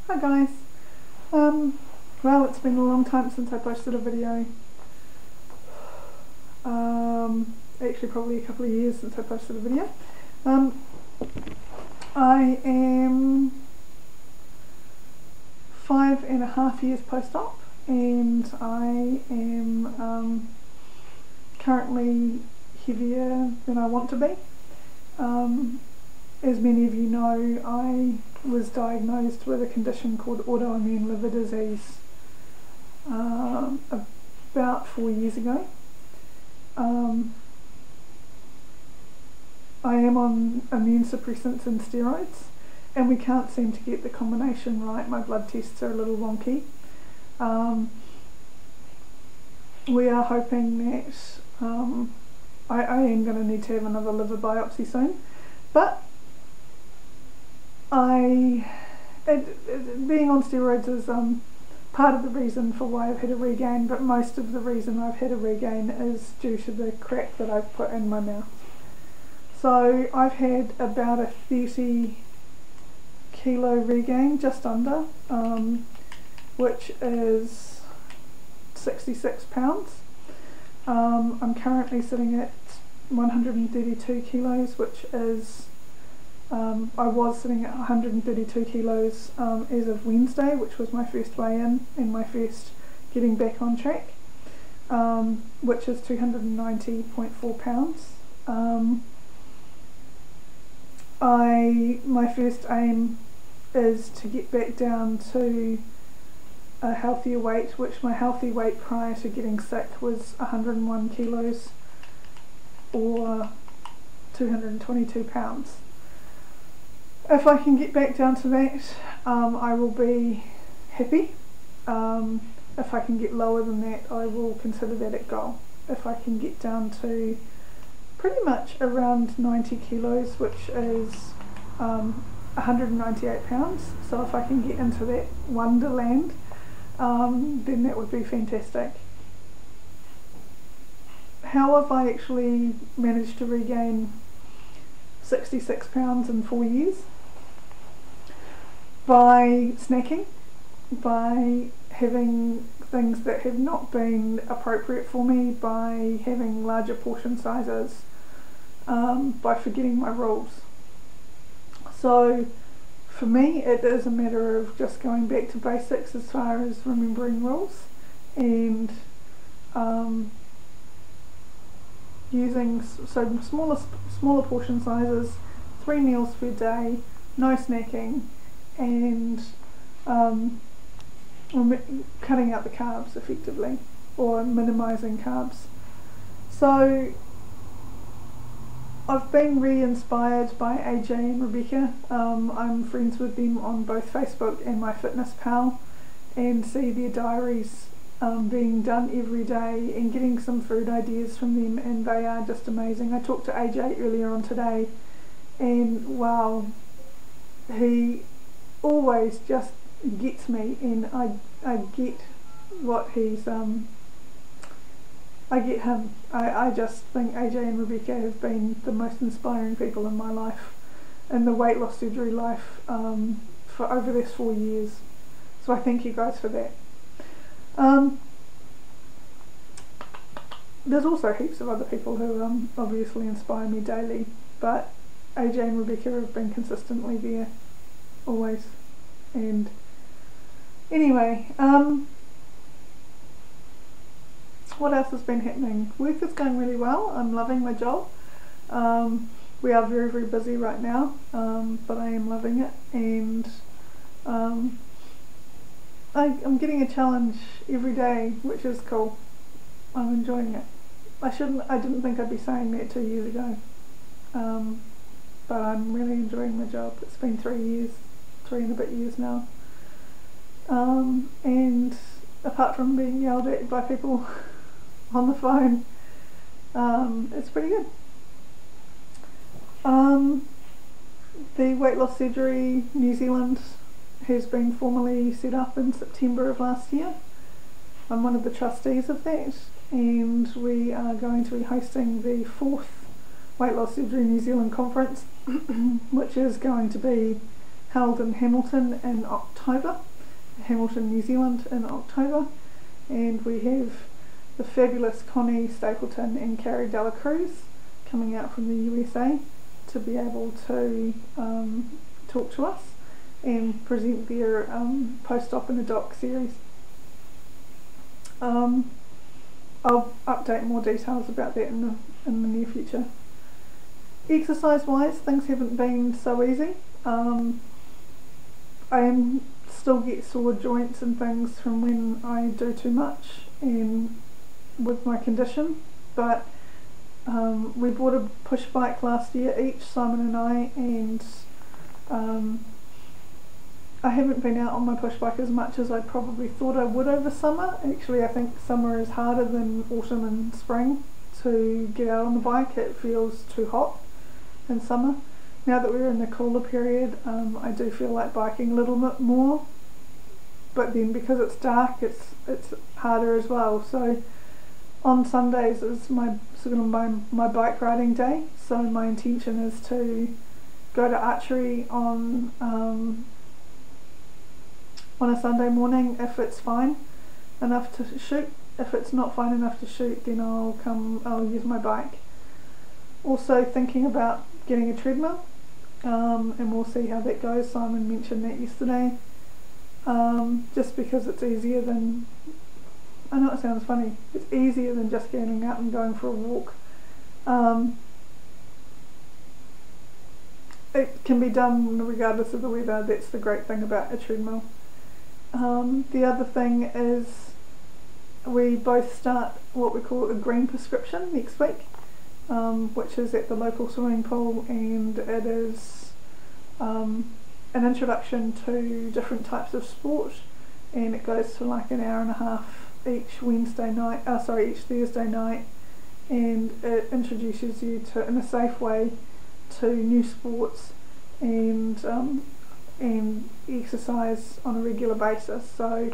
Hi guys. Well, it's been a long time since I posted a video. Actually probably a couple of years since I posted a video. I am 5.5 years post-op and I am currently heavier than I want to be. As many of you know, I was diagnosed with a condition called autoimmune liver disease about 4 years ago. I am on immune suppressants and steroids, and we can't seem to get the combination right. My blood tests are a little wonky. We are hoping that I am going to need to have another liver biopsy soon, but being on steroids is part of the reason for why I've had a regain, but most of the reason I've had a regain is due to the crack that I've put in my mouth. So I've had about a 30 kilo regain, just under, which is 66 pounds. I'm currently sitting at 132 kilos, which is I was sitting at 132 kilos as of Wednesday, which was my first weigh-in and my first getting back on track, which is 290.4 pounds. My first aim is to get back down to a healthier weight, which my healthy weight prior to getting sick was 101 kilos or 222 pounds. If I can get back down to that, I will be happy. If I can get lower than that, I will consider that a goal. If I can get down to pretty much around 90 kilos, which is 198 pounds, so if I can get into that wonderland, then that would be fantastic. How have I actually managed to regain 66 pounds in 4 years? By snacking, by having things that have not been appropriate for me, by having larger portion sizes, by forgetting my rules. So for me it is a matter of just going back to basics as far as remembering rules and using smaller portion sizes, 3 meals per day, no snacking, and cutting out the carbs effectively, or minimising carbs. So I've been re-inspired by AJ and Rebecca. I'm friends with them on both Facebook and MyFitnessPal, and see their diaries being done every day and getting some food ideas from them, and they are just amazing. I talked to AJ earlier on today, and wow, he always just gets me, and I get what he's I get him. I just think AJ and Rebecca have been the most inspiring people in my life, in the weight loss surgery life, for over this 4 years. So I thank you guys for that. There's also heaps of other people who obviously inspire me daily, but AJ and Rebecca have been consistently there, always. And anyway, what else has been happening? Work is going really well. I'm loving my job. We are very, very busy right now, but I am loving it, and I'm getting a challenge every day, which is cool. I'm enjoying it. I didn't think I'd be saying that 2 years ago, but I'm really enjoying my job. It's been 3 years, 3 and a bit years now, and apart from being yelled at by people on the phone, it's pretty good. The weight loss surgery New Zealand has been formally set up in September of last year. I'm one of the trustees of that, and we are going to be hosting the 4th Weight Loss Surgery New Zealand conference, which is going to be held in Hamilton in October, Hamilton, New Zealand in October, and we have the fabulous Connie Stapleton and Carrie Dela Cruz coming out from the USA to be able to talk to us and present their post-op in a doc series. I'll update more details about that in the near future. Exercise-wise, things haven't been so easy. I still get sore joints and things from when I do too much and with my condition, but we bought a push bike last year each, Simon and I, and I haven't been out on my push bike as much as I probably thought I would over summer. Actually, I think summer is harder than autumn and spring to get out on the bike. It feels too hot in summer. Now that we're in the cooler period, I do feel like biking a little bit more, but then because it's dark, it's harder as well. So on Sundays is my bike riding day, so my intention is to go to archery on a Sunday morning if it's fine enough to shoot. If it's not fine enough to shoot, then I'll use my bike. Also thinking about getting a treadmill, and we'll see how that goes. Simon mentioned that yesterday, just because it's easier than, I know it sounds funny, it's easier than just getting out and going for a walk. It can be done regardless of the weather. That's the great thing about a treadmill. The other thing is we both start what we call a green prescription next week, which is at the local swimming pool, and it is an introduction to different types of sport, and it goes for like an hour and a half each Thursday night, and it introduces you to, in a safe way, to new sports and exercise on a regular basis. So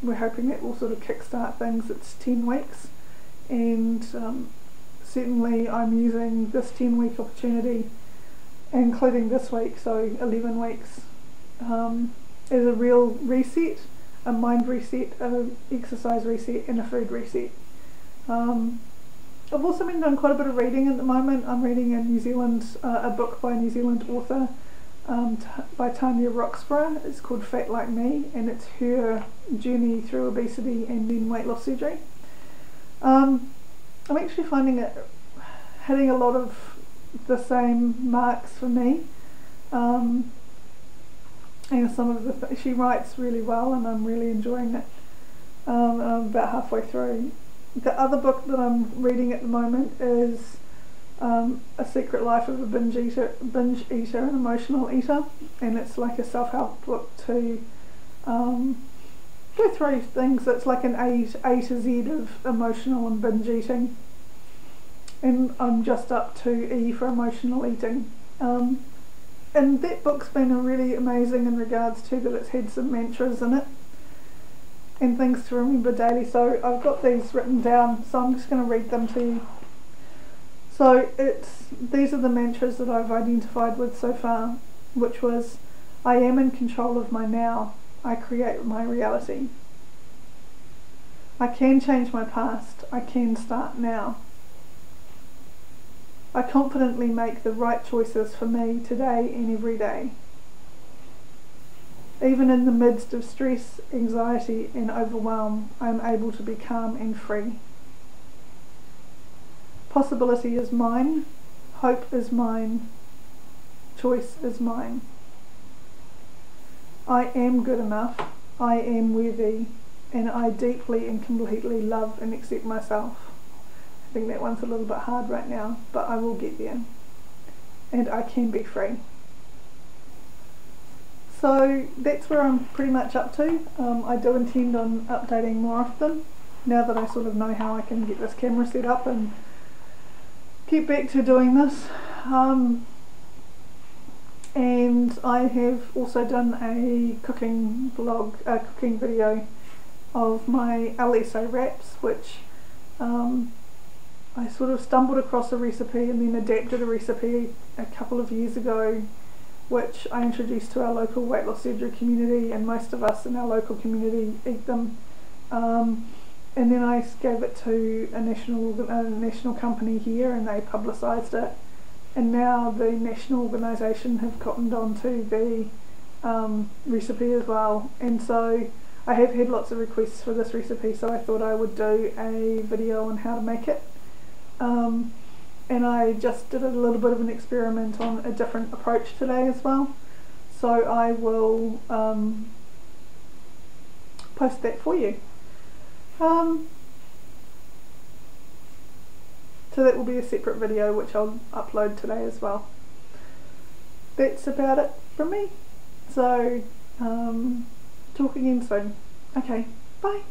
we're hoping that will sort of kickstart things. It's 10 weeks, and certainly I'm using this 10-week opportunity, including this week, so 11 weeks, as a real reset, a mind reset, an exercise reset, and a food reset. I've also been doing quite a bit of reading at the moment. I'm reading a book by a New Zealand author, by Tanya Roxburgh. It's called Fat Like Me, and it's her journey through obesity and then weight loss surgery. I'm actually finding it hitting a lot of the same marks for me, and some of she writes really well, and I'm really enjoying it. I'm about halfway through. The other book that I'm reading at the moment is A Secret Life of a Binge Eater and Emotional Eater, and it's like a self-help book to go through things. It's like an A to Z of emotional and binge eating, and I'm just up to E for emotional eating. And that book's been really amazing in regards to that it's had some mantras in it and things to remember daily. So I've got these written down, so I'm just going to read them to you. So these are the mantras that I've identified with so far, which was: I am in control of my now, I create my reality. I can change my past, I can start now. I confidently make the right choices for me today and every day. Even in the midst of stress, anxiety and overwhelm, I am able to be calm and free. Possibility is mine, hope is mine, choice is mine. I am good enough, I am worthy, and I deeply and completely love and accept myself. I think that one's a little bit hard right now, but I will get there. And I can be free. So that's where I'm pretty much up to. I do intend on updating more often, now that I sort of know how I can get this camera set up and get back to doing this. And I have also done a cooking video of my LSO wraps, which I sort of stumbled across a recipe and then adapted a recipe a couple of years ago which I introduced to our local weight loss surgery community, and most of us in our local community eat them. And then I gave it to a national company here, and they publicised it. And now the national organisation have cottoned on to the recipe as well. And so I have had lots of requests for this recipe, so I thought I would do a video on how to make it. And I just did a little bit of an experiment on a different approach today as well. So I will post that for you. So that will be a separate video which I'll upload today as well. That's about it from me. So talk again soon. Okay, bye.